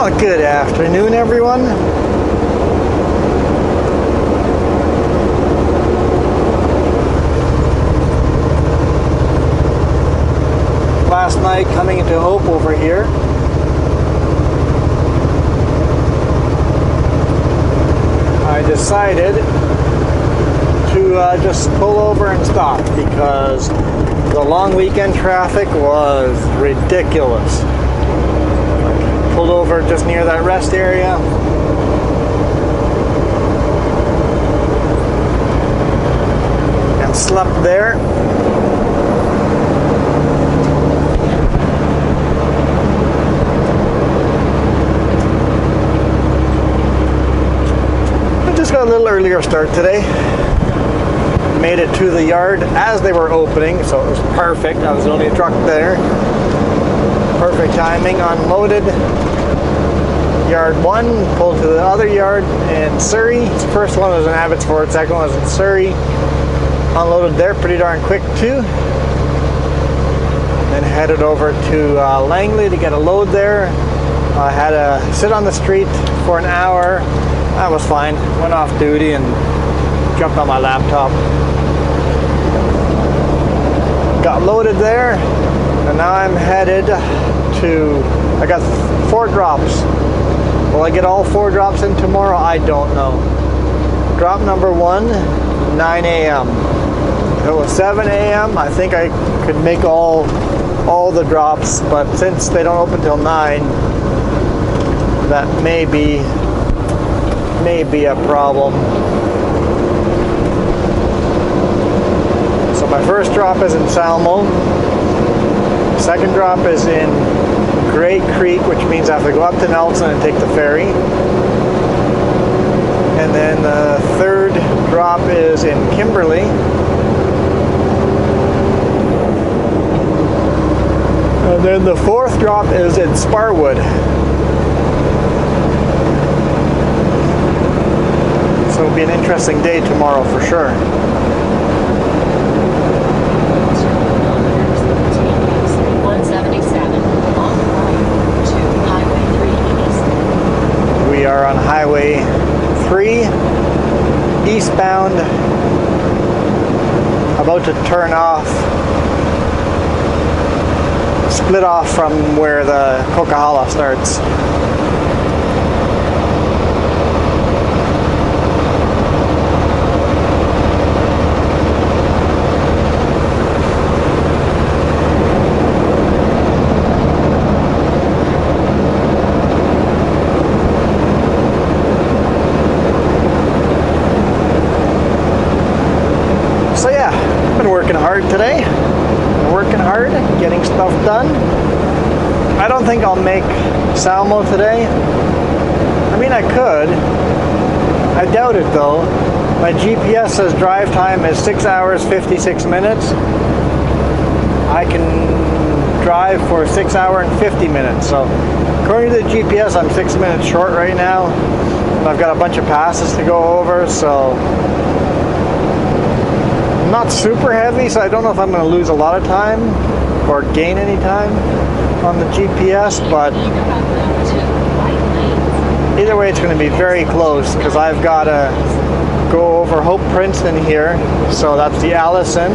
Well, good afternoon, everyone. Last night, coming into Hope over here, I decided to just pull over and stop because the long weekend traffic was ridiculous. Pulled over just near that rest area. And slept there. I just got a little earlier start today. Made it to the yard as they were opening, so it was perfect. I was the only truck there. Perfect timing. Unloaded yard 1, pulled to the other yard in Surrey. The first one was in Abbotsford, second one was in Surrey. Unloaded there pretty darn quick too. Then headed over to Langley to get a load there. I had to sit on the street for an hour. That was fine. Went off duty and jumped on my laptop. Got loaded there, and now I'm headed to, I got 4 drops. Will I get all 4 drops in tomorrow? I don't know. Drop number 1, 9 a.m. If it was 7 a.m., I think I could make all the drops, but since they don't open till 9, that may be a problem. So my first drop is in Salmo. Second drop is in Grey Creek, which means I have to go up to Nelson and take the ferry. And then the third drop is in Kimberley. And then the fourth drop is in Sparwood. So it'll be an interesting day tomorrow for sure. We are on Highway 3, eastbound, about to turn off, split off from where the Coquihalla starts. Today, working hard, getting stuff done. I don't think I'll make Salmo today. I mean, I could. I doubt it though. My GPS says drive time is 6 hours 56 minutes. I can drive for 6 hours and 50 minutes. So according to the GPS, I'm 6 minutes short right now. I've got a bunch of passes to go over, so not super heavy, so I don't know if I'm going to lose a lot of time or gain any time on the GPS, but either way it's going to be very close because I've got to go over Hope Princeton here, so that's the Allison.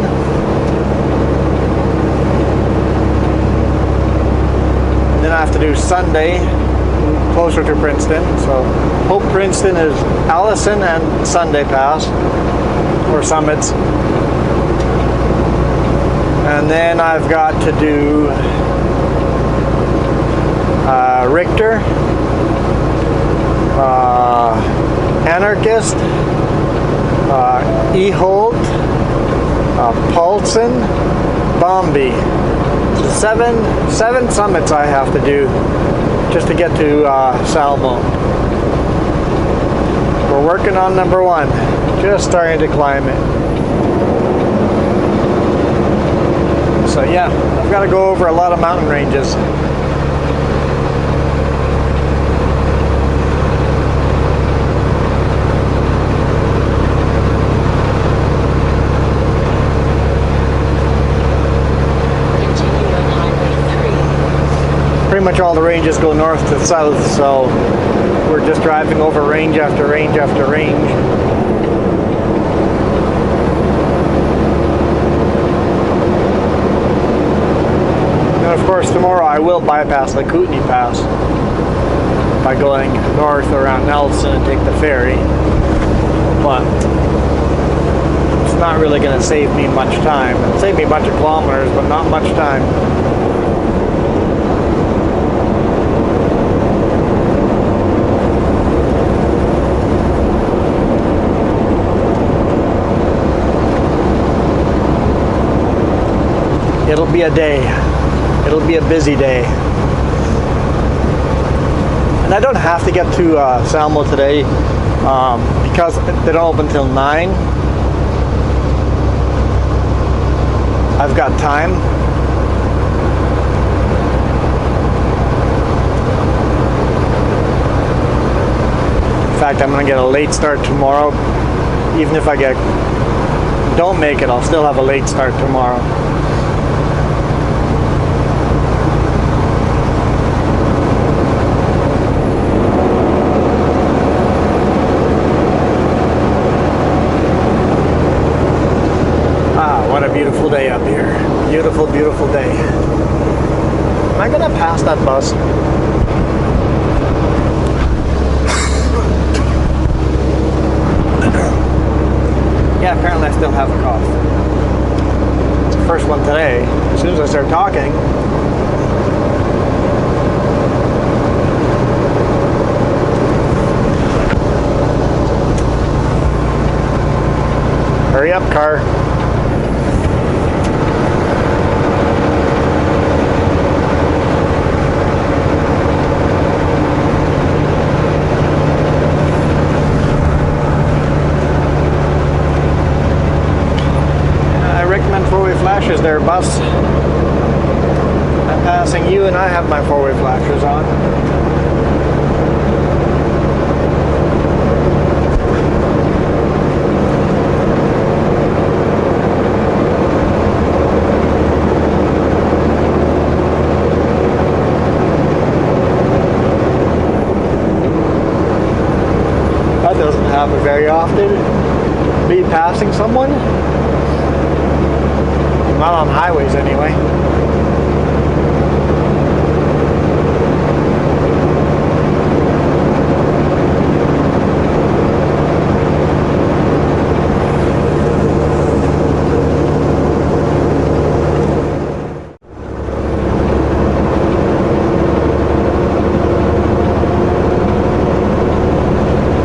And then I have to do Sunday closer to Princeton, so Hope Princeton is Allison and Sunday Pass or Summits. And then I've got to do Richter, Anarchist, E-Holt, Paulson, Bombi. 7 summits I have to do just to get to Salmo. We're working on number 1, just starting to climb it. So yeah, I've got to go over a lot of mountain ranges. all the ranges go north to south, so we're just driving over range after range after range. And of course tomorrow I will bypass the Kootenai Pass by going north around Nelson and take the ferry, but it's not really going to save me much time. It'll save me a bunch of kilometers, but not much time. It'll be a day. It'll be a busy day. And I don't have to get to Salmo today because they don't open till 9. I've got time. In fact, I'm going to get a late start tomorrow. Even if I don't make it, I'll still have a late start tomorrow. What a beautiful day up here. Beautiful, beautiful day. Am I gonna pass that bus? Yeah, apparently I still have a cough. It's the first one today. As soon as I start talking. Hurry up, car. Flashes there, bus. I'm passing you and I have my four-way flashers on. That doesn't happen very often. Me passing someone. Not on highways anyway.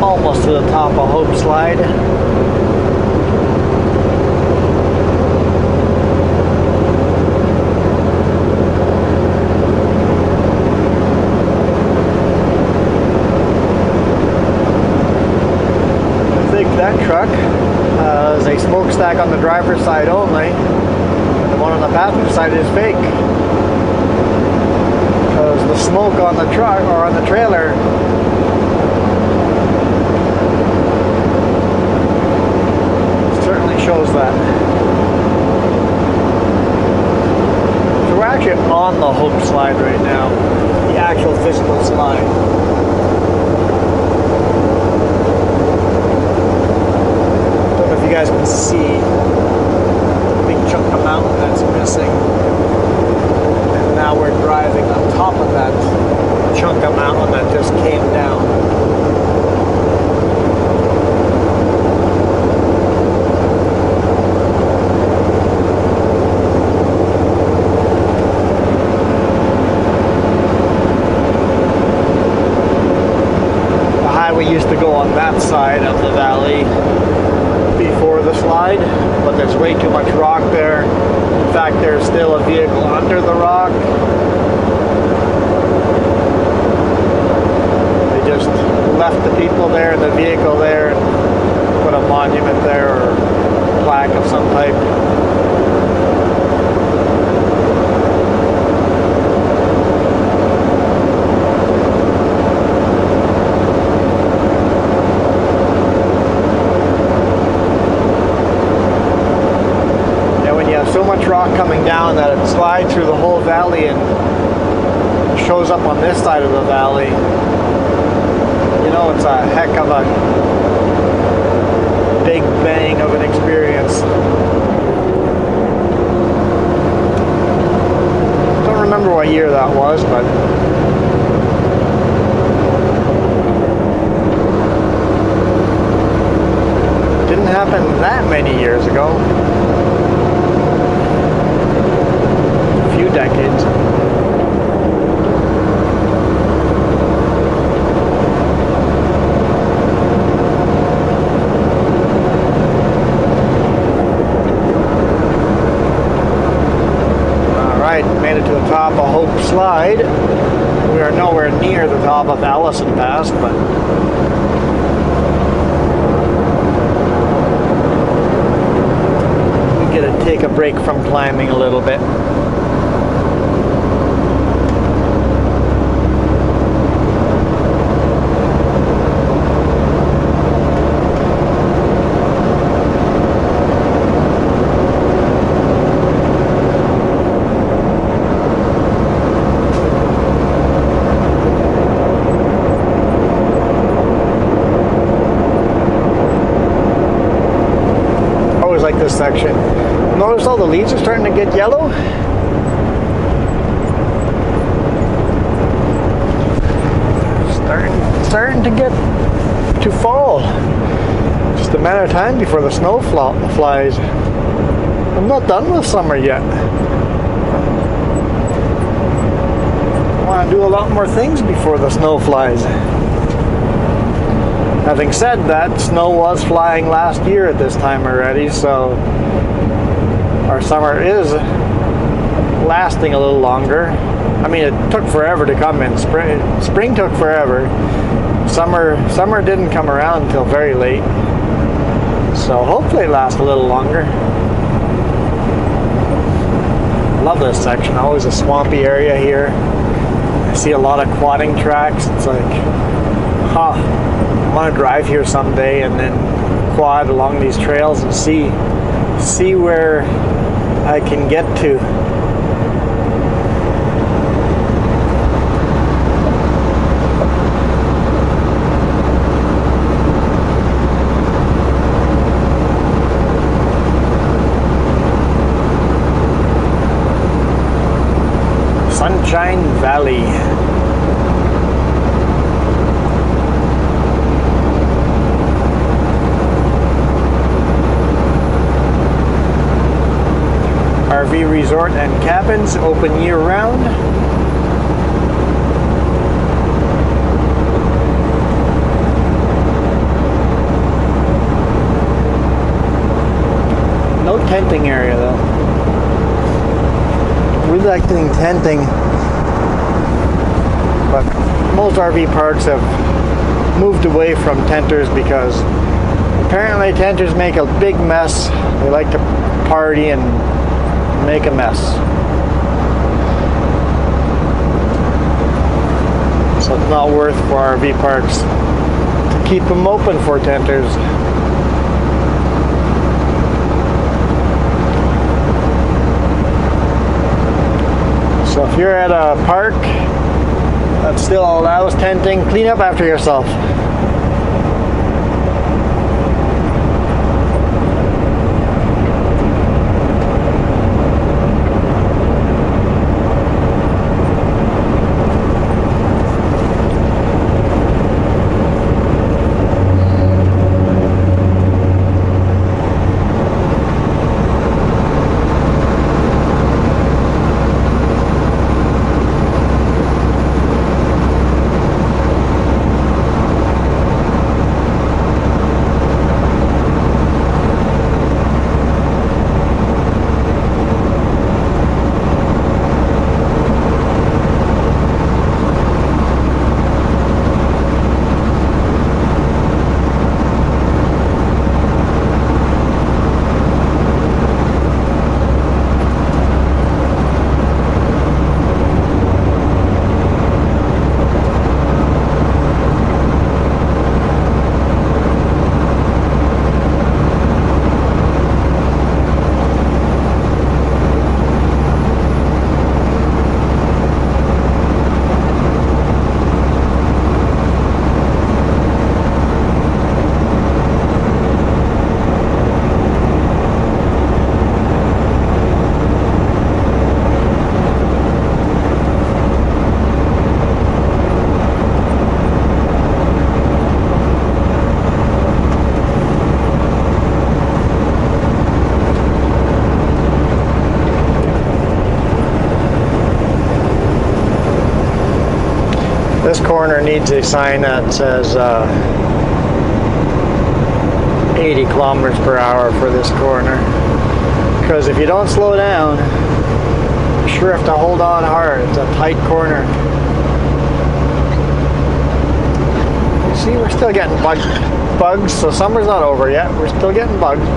Almost to the top of Hope Slide. That truck is a smokestack on the driver's side only. The one on the passenger side is fake. Because the smoke on the truck or on the trailer certainly shows that. So we're actually on the Hope Slide right now. The actual physical slide. You guys can see a big chunk of mountain that's missing, and now we're driving on top of that chunk of mountain that just came down. The highway used to go on that side of the valley before the slide, but there's way too much rock there. In fact, there's still a vehicle under the rock. They just left the people there and the vehicle there and put a monument there or a plaque of some type. So much rock coming down that it slides through the whole valley and shows up on this side of the valley, you know it's a heck of a big bang of an experience. Don't remember what year that was, but didn't happen that many years ago. A few decades. Made it to the top of Hope Slide. We are nowhere near the top of Allison Pass, but we get to take a break from climbing a little bit. Like this section. Notice all the leaves are starting to get yellow. Starting to get to fall. Just a matter of time before the snow flies. I'm not done with summer yet. I want to do a lot more things before the snow flies. Having said that, snow was flying last year at this time already, so our summer is lasting a little longer. I mean, it took forever to come in. Spring took forever. Summer didn't come around until very late. So hopefully it lasts a little longer. Love this section. Always a swampy area here. I see a lot of quadding tracks. It's like, I want to drive here someday and then quad along these trails and see where I can get to. Sunshine Valley. RV resort and cabins open year-round. No tenting area though. We like doing tenting, but most RV parks have moved away from tenters because apparently tenters make a big mess. They like to party and make a mess. So it's not worth for RV parks to keep them open for tenters. So if you're at a park that still allows tenting, clean up after yourself. This corner needs a sign that says 80 kilometers per hour for this corner. Because if you don't slow down, you sure have to hold on hard. It's a tight corner. You see, we're still getting bugs, so summer's not over yet. We're still getting bugs.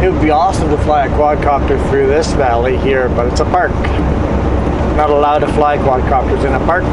It would be awesome to fly a quadcopter through this valley here, but it's a park. Not allowed to fly quadcopters in a park.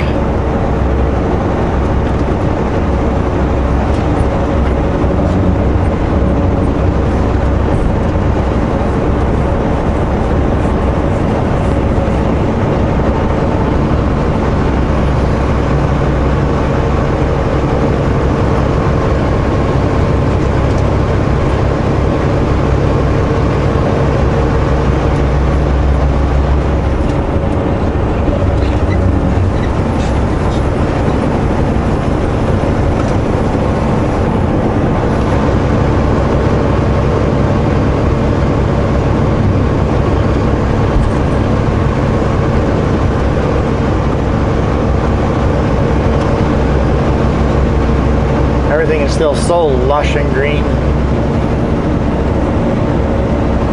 Everything is still so lush and green.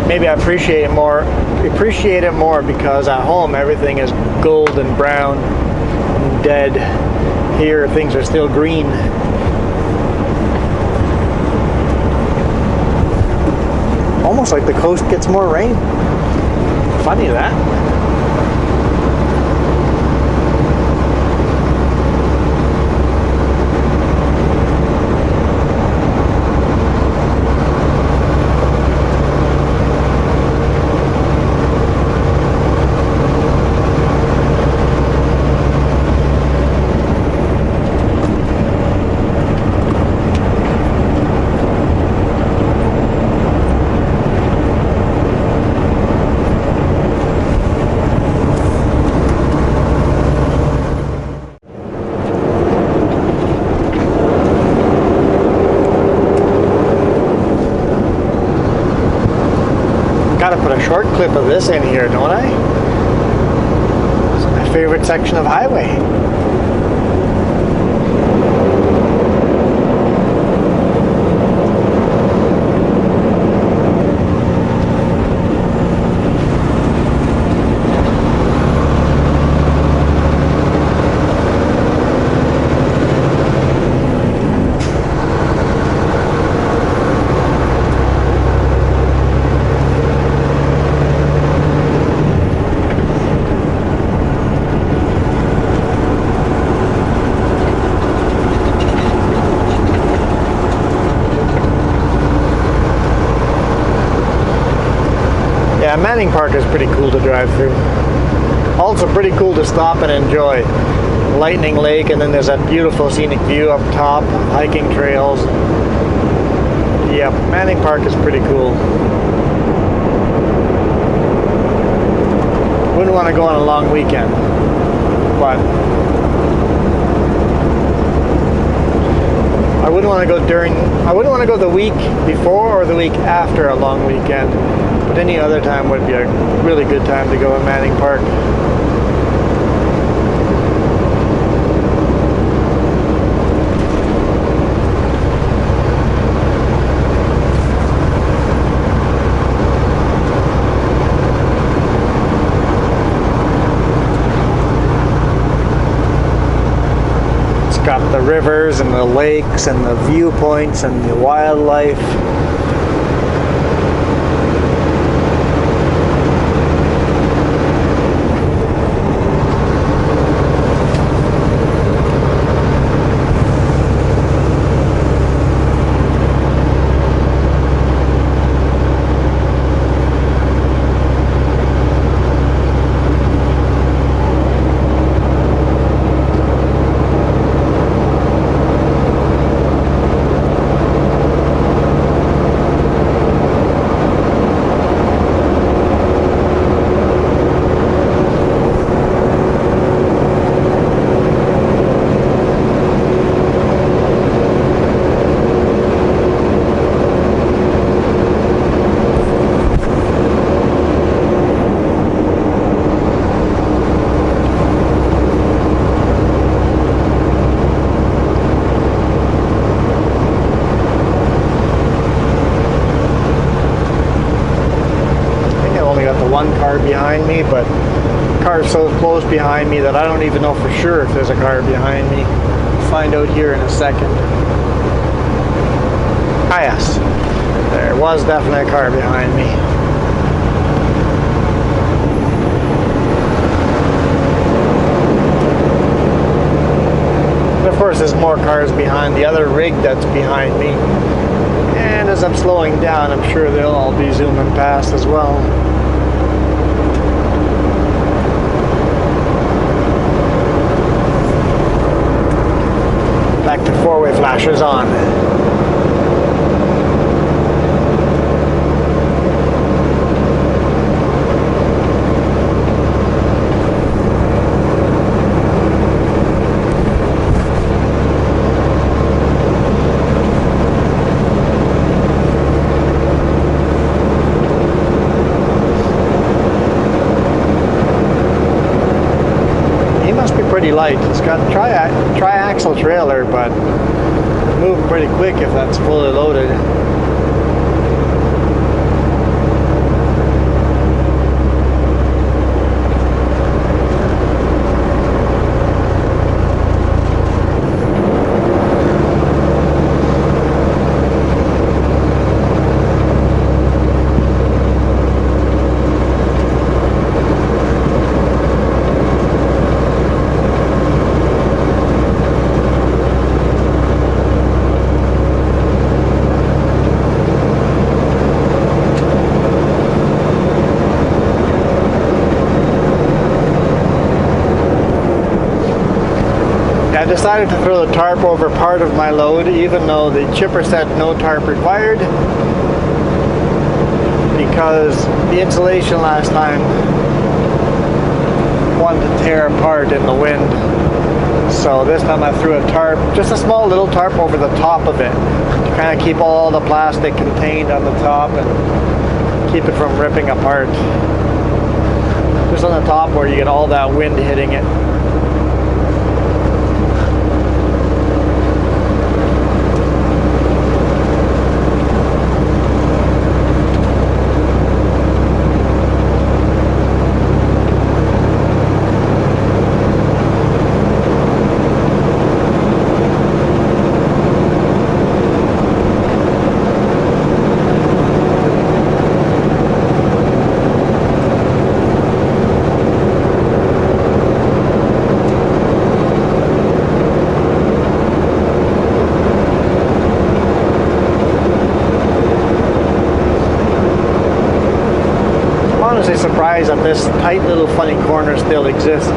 Maybe I appreciate it more because at home everything is gold and brown and dead. Here things are still green. Almost like the coast gets more rain. Funny that. Gotta put a short clip of this in here, don't I? It's my favorite section of highway. Yeah, Manning Park is pretty cool to drive through. Also pretty cool to stop and enjoy. Lightning Lake, and then there's that beautiful scenic view up top, hiking trails. Yeah, Manning Park is pretty cool. Wouldn't want to go on a long weekend, but I wouldn't want to go the week before or the week after a long weekend. But any other time would be a really good time to go in Manning Park. It's got the rivers and the lakes and the viewpoints and the wildlife. behind me, but the car's so close behind me that I don't even know for sure if there's a car behind me. I'll find out here in a second. Ah yes, there was definitely a car behind me. And of course there's more cars behind the other rig that's behind me. And as I'm slowing down, I'm sure they'll all be zooming past as well. Back to four-way flashers on. Pretty light. It's got tri-axle trailer, but moving pretty quick if that's fully loaded. I decided to throw the tarp over part of my load, even though the chipper said no tarp required, because the insulation last time wanted to tear apart in the wind. So this time I threw a tarp, just a small little tarp over the top of it, to kind of keep all the plastic contained on the top and keep it from ripping apart. Just on the top where you get all that wind hitting it. Surprised that this tight little funny corner still exists.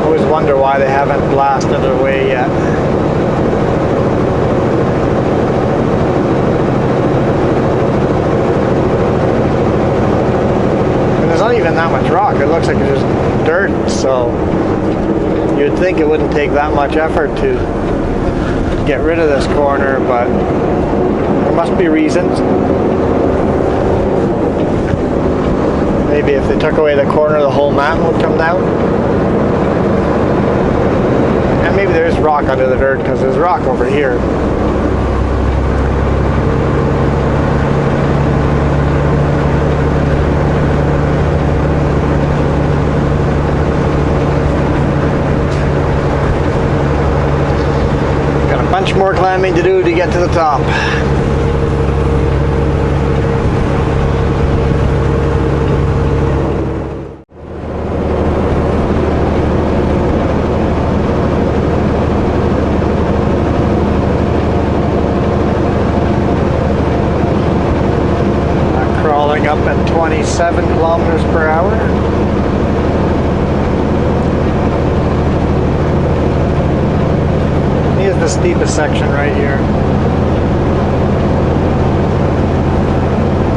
Always wonder why they haven't blasted it away yet. And there's not even that much rock. It looks like it's just dirt, so you'd think it wouldn't take that much effort to get rid of this corner, but there must be reasons. Maybe if they took away the corner, the whole mat would come down. And maybe there's rock under the dirt, because there's rock over here. Bunch more climbing to do to get to the top. Crawling up at 27 kilometers per hour. The steepest section right here.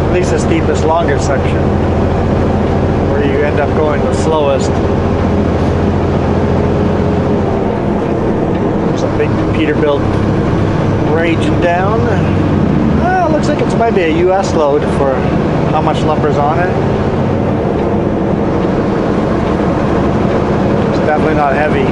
At least the steepest, longer section, where you end up going the slowest. There's a big Peterbilt raging down. Looks like it might be a US load for how much lumber's on it. It's definitely not heavy.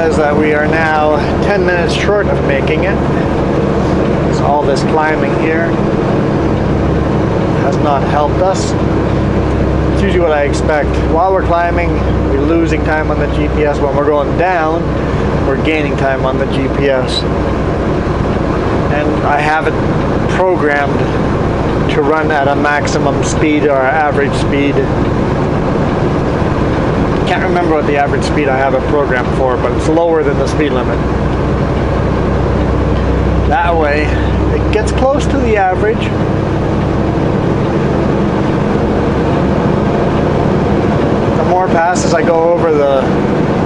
says that we are now 10 minutes short of making it. So all this climbing here has not helped us. It's usually what I expect. While we're climbing, we're losing time on the GPS. When we're going down, we're gaining time on the GPS. And I have it programmed to run at a maximum speed or average speed. Can't remember what the average speed I have it programmed for, but it's lower than the speed limit. That way, it gets close to the average. The more passes I go over, the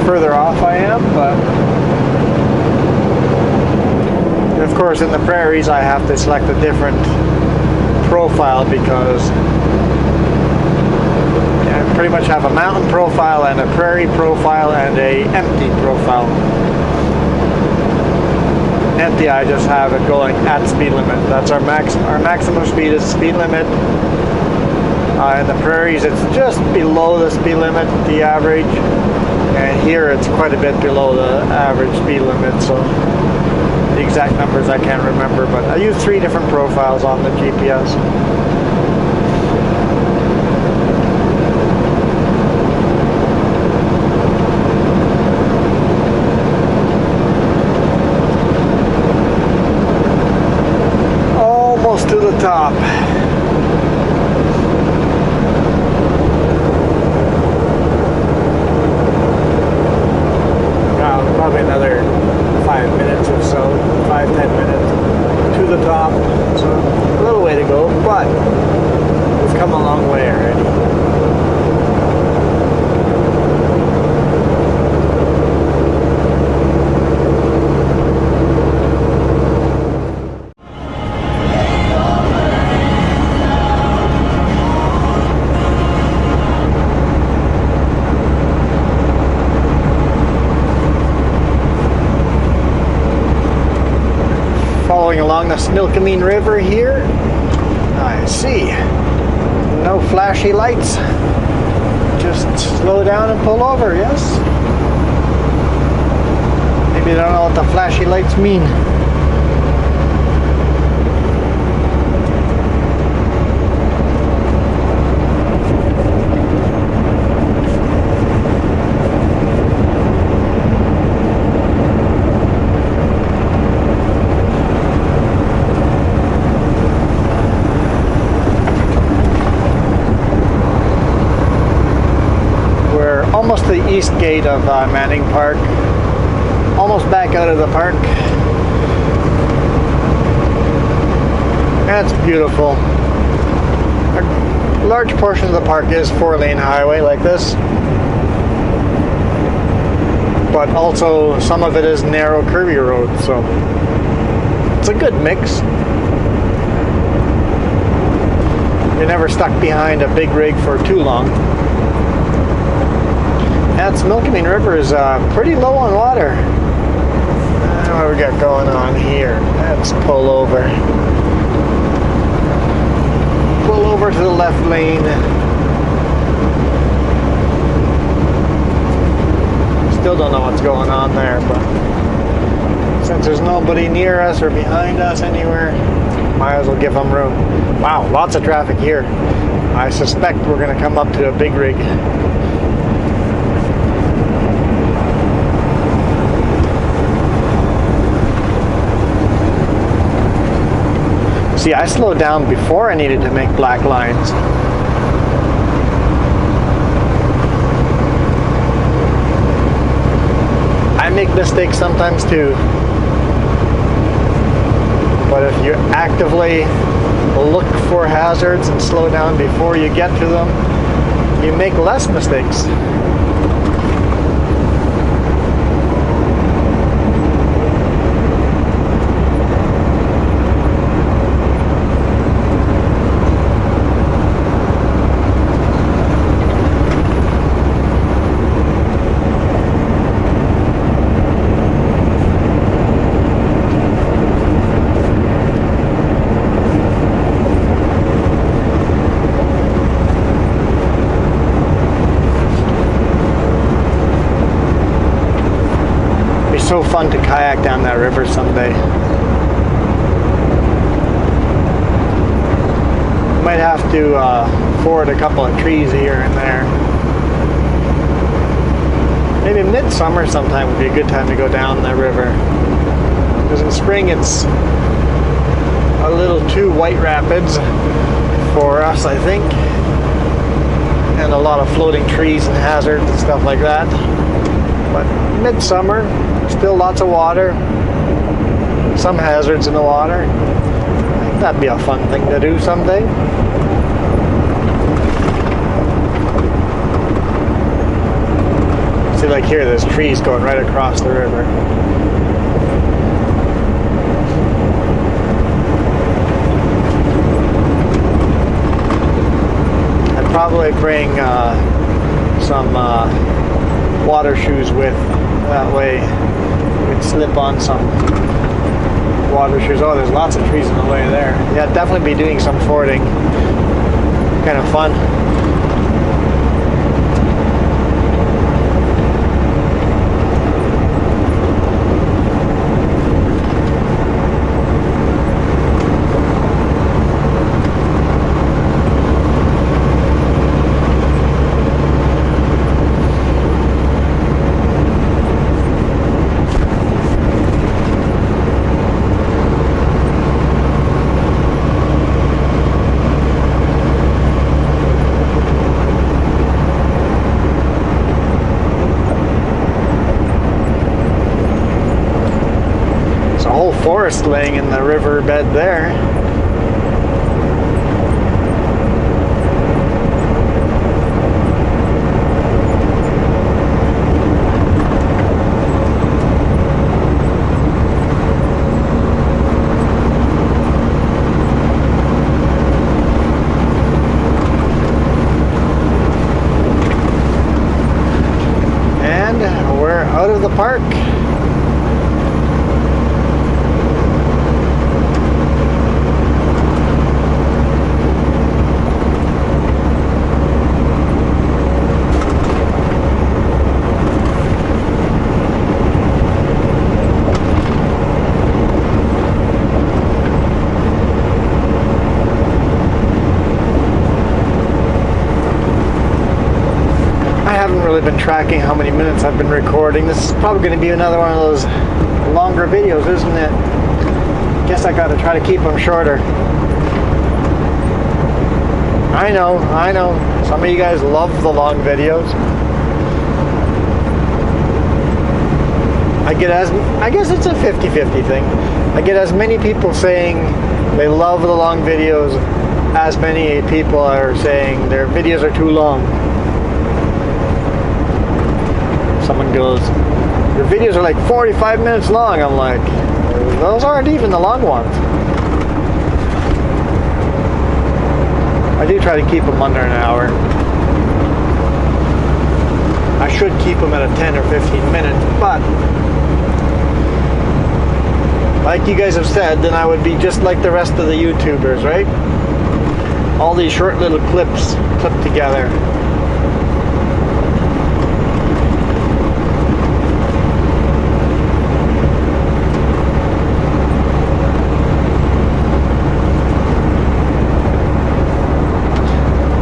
further off I am, but of course in the prairies I have to select a different profile because I pretty much have a mountain profile and a prairie profile and a empty profile. Empty, I just have it going at speed limit. That's our maximum speed is speed limit. In the prairies it's just below the speed limit, the average, and here it's quite a bit below the average speed limit, so the exact numbers I can't remember, but I use 3 different profiles on the GPS. Almost to the top. Probably another 5 minutes or so, 5-10 minutes to the top. So a little way to go, but we've come a long way already. Along the Snilkameen River here, I see no flashy lights. Just slow down and pull over, yes? Maybe they don't know what the flashy lights mean. Almost the east gate of Manning Park. Almost back out of the park. That's beautiful. A large portion of the park is 4-lane highway like this, but also some of it is narrow curvy road, so it's a good mix. You're never stuck behind a big rig for too long. That Snilkameen River is pretty low on water. What do we got going on here? Let's pull over. Pull over to the left lane. Still don't know what's going on there, but since there's nobody near us or behind us anywhere, might as well give them room. Wow, lots of traffic here. I suspect we're going to come up to a big rig. See, I slowed down before I needed to make black lines. I make mistakes sometimes too. But if you actively look for hazards and slow down before you get to them, you make less mistakes. so fun to kayak down that river someday. Might have to ford a couple of trees here and there. Maybe midsummer sometime would be a good time to go down the river. Because in spring it's a little too white rapids for us, I think. And a lot of floating trees and hazards and stuff like that. But midsummer, still lots of water. Some hazards in the water. I think that'd be a fun thing to do someday. See, like here, there's trees going right across the river. I'd probably bring some water shoes with. That way we'd slip on some water shoes. Oh, there's lots of trees in the way there. Yeah, definitely be doing some fording. Kind of fun. Forest laying in the riverbed there. And we're out of the park. Been tracking how many minutes I've been recording. This is probably going to be another one of those longer videos, isn't it? Guess I got to try to keep them shorter. I know. Some of you guys love the long videos. I guess it's a 50-50 thing. I get as many people saying they love the long videos as many people are saying their videos are too long. Someone goes, your videos are like 45 minutes long. I'm like, those aren't even the long ones. I do try to keep them under an hour. I should keep them at a 10 or 15 minutes, but like you guys have said, then I would be just like the rest of the YouTubers, right? All these short little clips clipped together.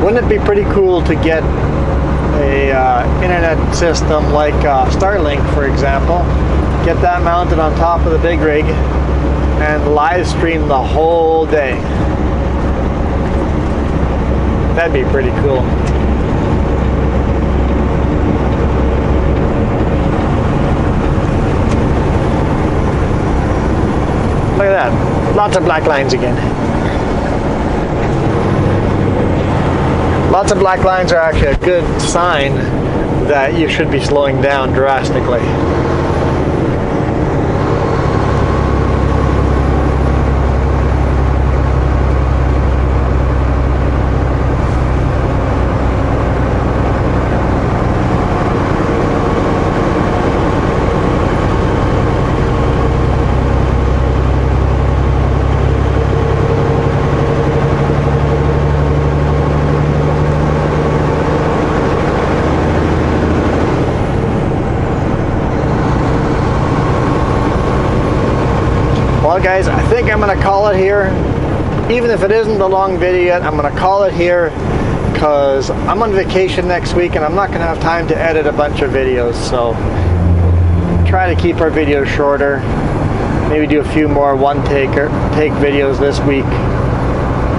Wouldn't it be pretty cool to get a internet system like Starlink, for example, get that mounted on top of the big rig and live stream the whole day? That'd be pretty cool. Look at that, lots of black lines again. Lots of black lines are actually a good sign that you should be slowing down drastically. guys, I think I'm gonna call it here. Even if it isn't a long video yet, I'm gonna call it here because I'm on vacation next week and I'm not gonna have time to edit a bunch of videos. So try to keep our videos shorter. Maybe do a few more take videos this week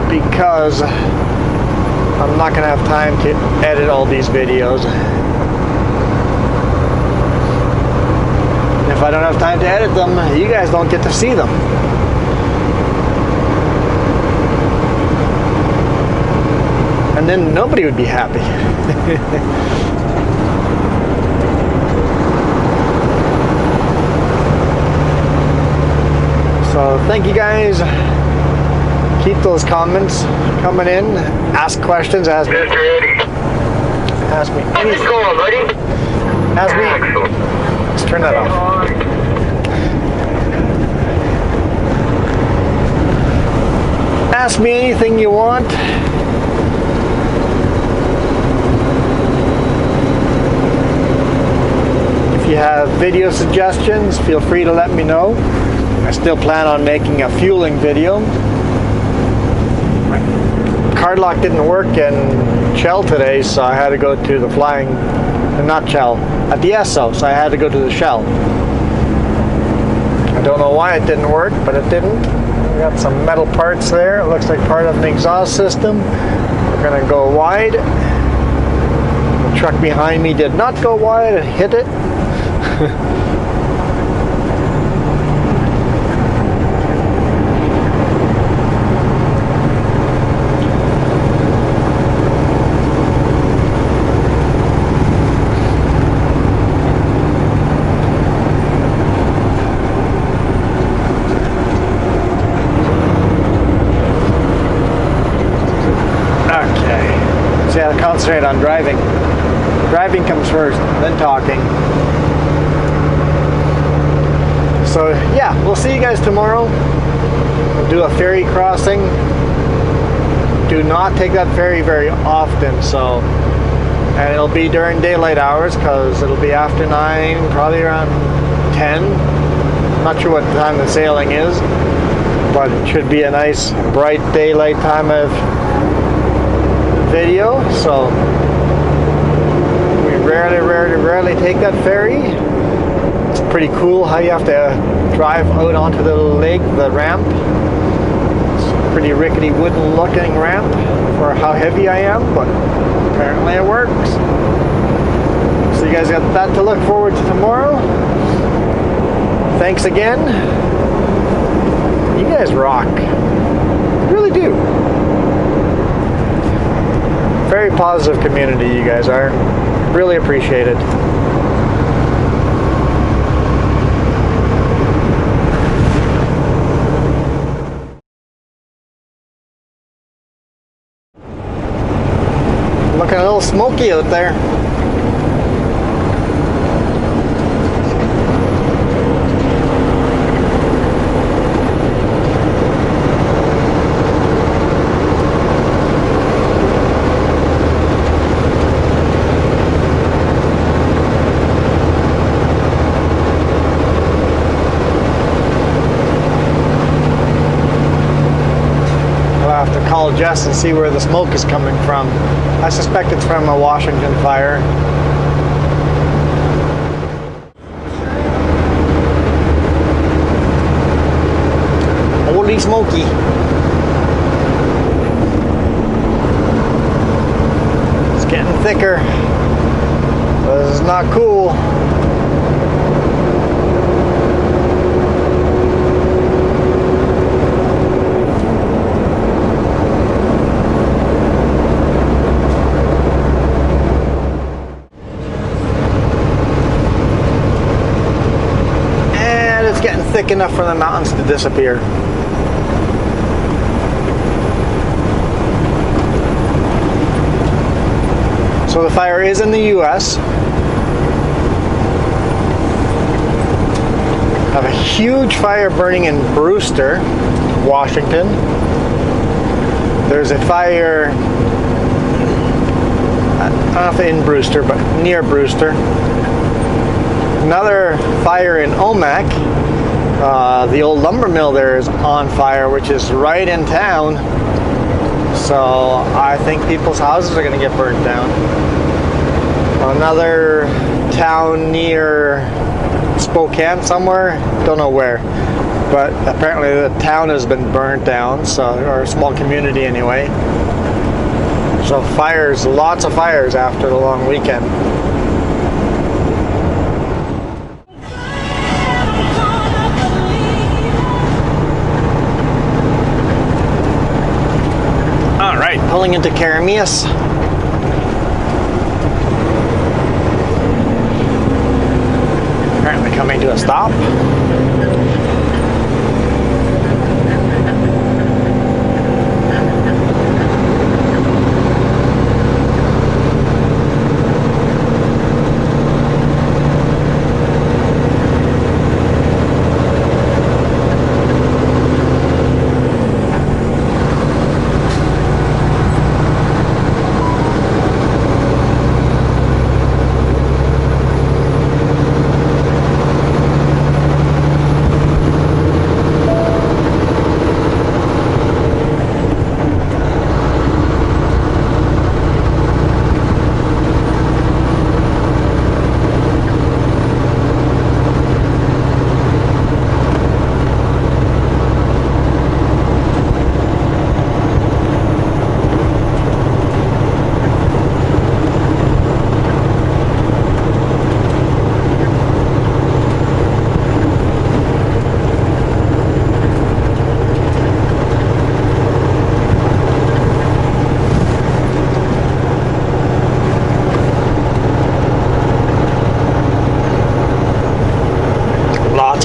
because I'm not gonna have time to edit all these videos. If I don't have time to edit them, you guys don't get to see them. And then nobody would be happy. So thank you guys. Keep those comments coming in. Ask questions. Ask me. Ask me anything. Ask me. Let's turn that off. Ask me anything you want. If you have video suggestions, feel free to let me know. I still plan on making a fueling video. Card lock didn't work in Shell today, so I had to go to the flying, not Shell, at the Esso, so I had to go to the Shell. I don't know why it didn't work, but it didn't. We got some metal parts there. It looks like part of an exhaust system. We're gonna go wide. The truck behind me did not go wide, it hit it. So yeah, concentrate on driving. Driving comes first, then talking. So yeah, we'll see you guys tomorrow. We'll do a ferry crossing. Do not take that ferry very often, so, and it'll be during daylight hours because it'll be after 9, probably around 10. Not sure what time the sailing is, but it should be a nice bright daylight time of video. So we rarely take that ferry. It's pretty cool how you have to drive out onto the lake, the ramp. It's a pretty rickety wooden looking ramp for how heavy I am, but apparently it works. So you guys got that to look forward to tomorrow. Thanks again. You guys rock. You really do. Very positive community you guys are. Really appreciate it. Looking a little smoky out there. Call Jess and see where the smoke is coming from. I suspect it's from a Washington fire. Holy smoky. It's getting thicker. This is not cool. Thick enough for the mountains to disappear. So the fire is in the US. I have a huge fire burning in Brewster, Washington. There's a fire, I don't know if in Brewster, but near Brewster. Another fire in Omak. The old lumber mill there is on fire, which is right in town. So I think people's houses are going to get burnt down. Another town near Spokane somewhere, don't know where, but apparently the town has been burnt down, so, or a small community anyway. So fires, lots of fires after the long weekend. All right, pulling into Karamias. Apparently coming to a stop.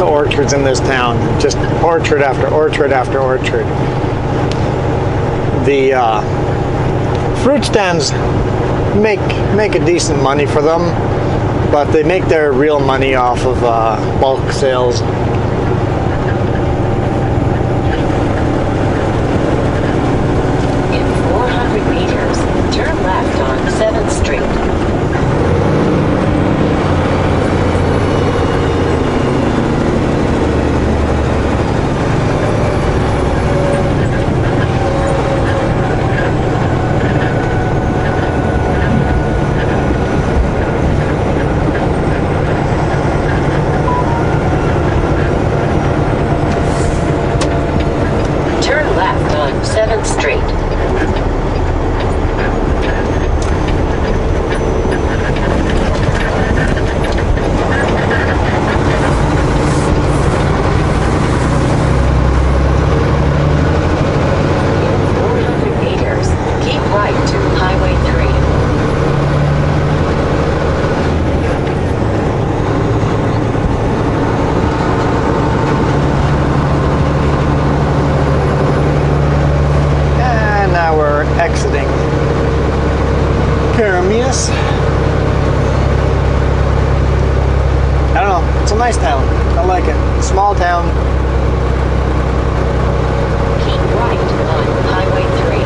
Orchards in this town, just orchard after orchard after orchard. The fruit stands make a decent money for them, but they make their real money off of bulk sales. In 400 meters, turn left on 7th Street. Turn left on 7th Street. Exiting Karamias. I don't know, it's a nice town. I like it. Small town. Keep right on Highway 3.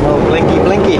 Oh, blinky, blinky.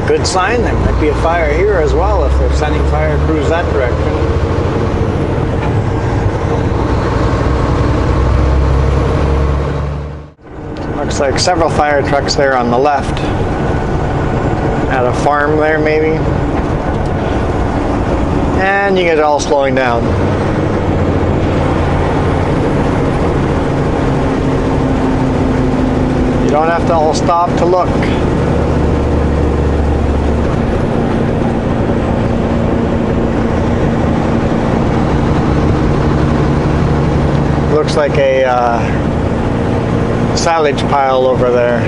good sign. There might be a fire here as well if they're sending fire crews that direction. Looks like several fire trucks there on the left. At a farm there, maybe. And you get it all slowing down. You don't have to all stop to look. Looks like a silage pile over there.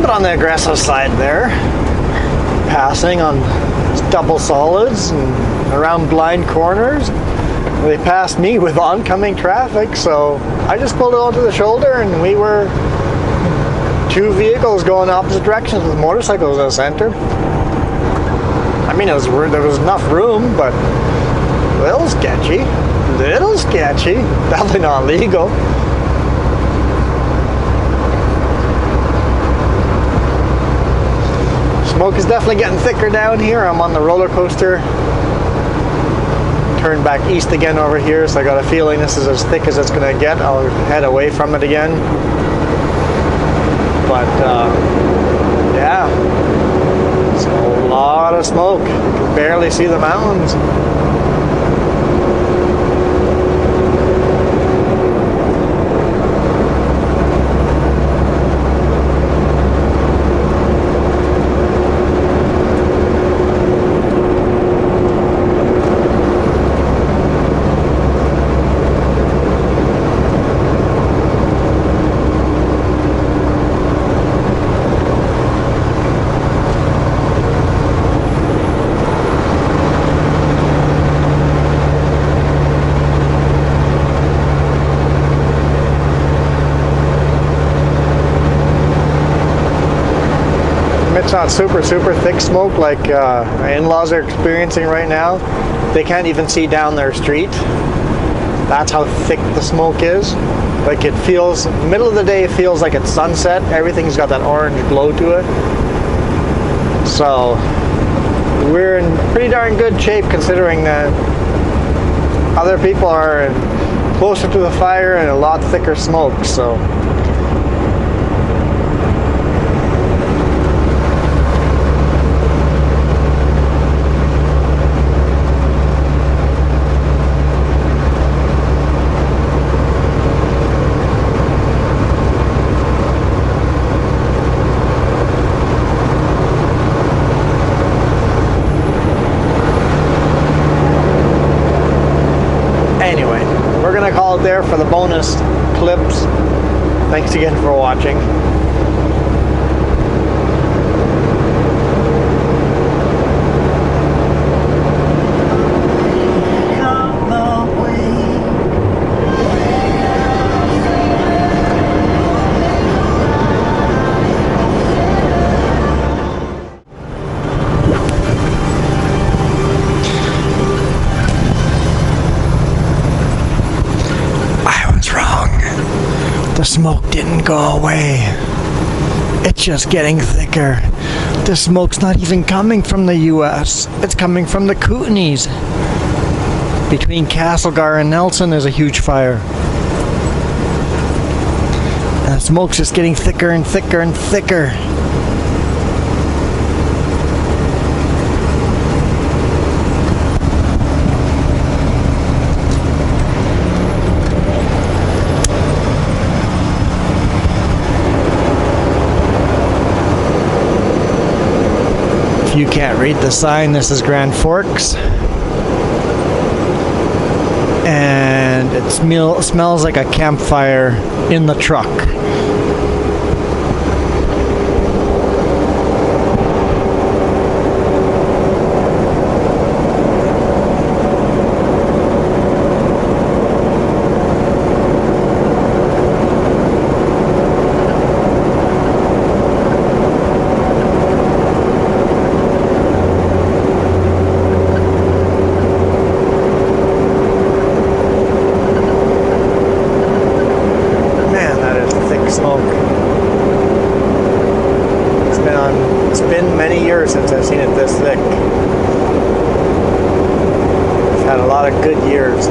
On the aggressive side there, passing on double solids and around blind corners. They passed me with oncoming traffic, so I just pulled it onto the shoulder, and we were two vehicles going opposite directions with motorcycles in the center. I mean, there was enough room, but a little sketchy. Definitely not legal. Smoke is definitely getting thicker down here. I'm on the roller coaster. Turn back east again over here, so I got a feeling this is as thick as it's going to get. I'll head away from it again. But yeah, it's a lot of smoke. You can barely see the mountains. It's not super thick smoke like my in-laws are experiencing right now. They can't even see down their street. That's how thick the smoke is. Like, it feels, middle of the day, it feels like it's sunset. Everything's got that orange glow to it. So we're in pretty darn good shape considering that other people are closer to the fire and a lot thicker smoke. So there for the bonus clips. Thanks again for watching. The smoke didn't go away. It's just getting thicker. The smoke's not even coming from the US. It's coming from the Kootenays. Between Castlegar and Nelson there's a huge fire. And the smoke's just getting thicker and thicker and thicker. If you can't read the sign, this is Grand Forks. And it smells like a campfire in the truck. It's been many years since I've seen it this thick. It's had a lot of good years.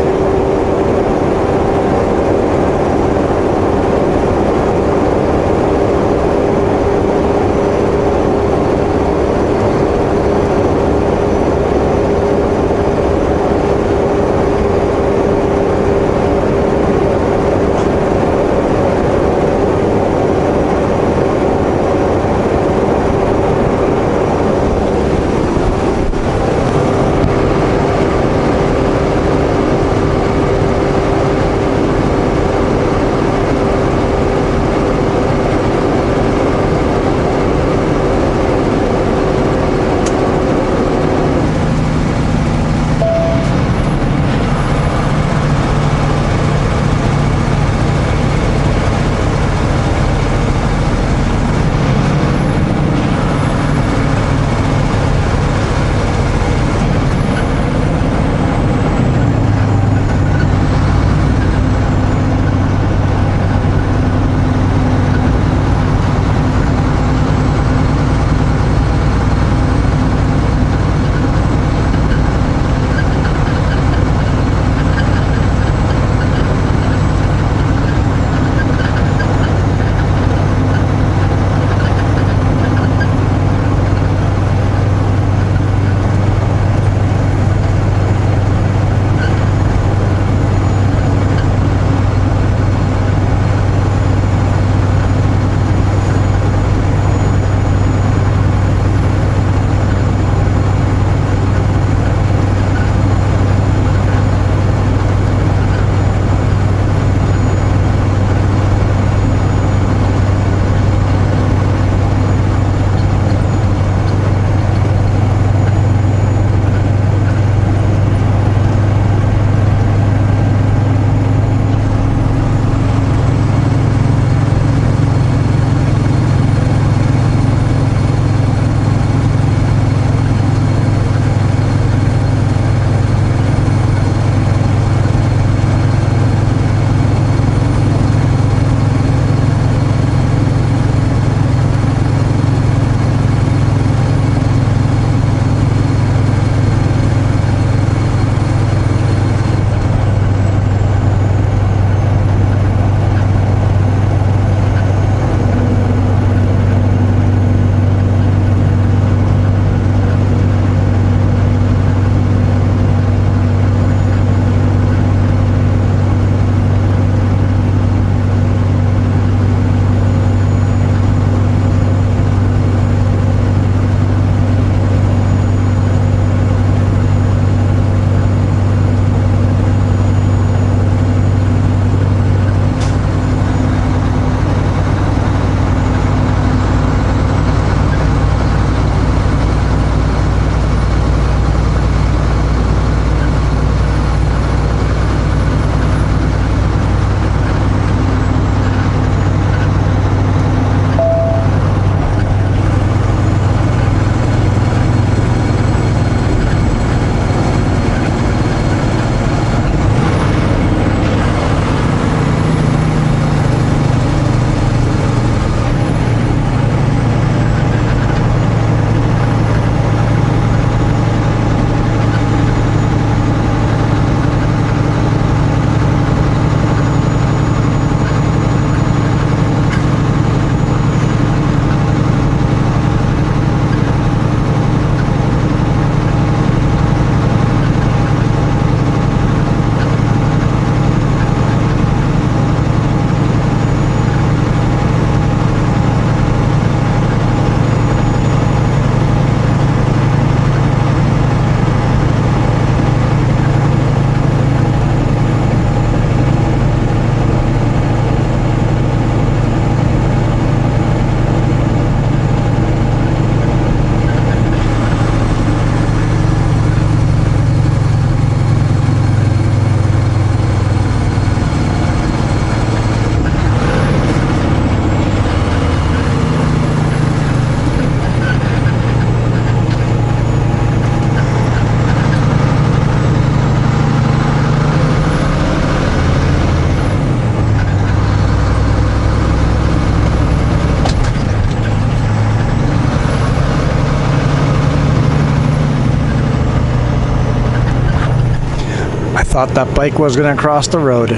Thought that bike was gonna cross the road.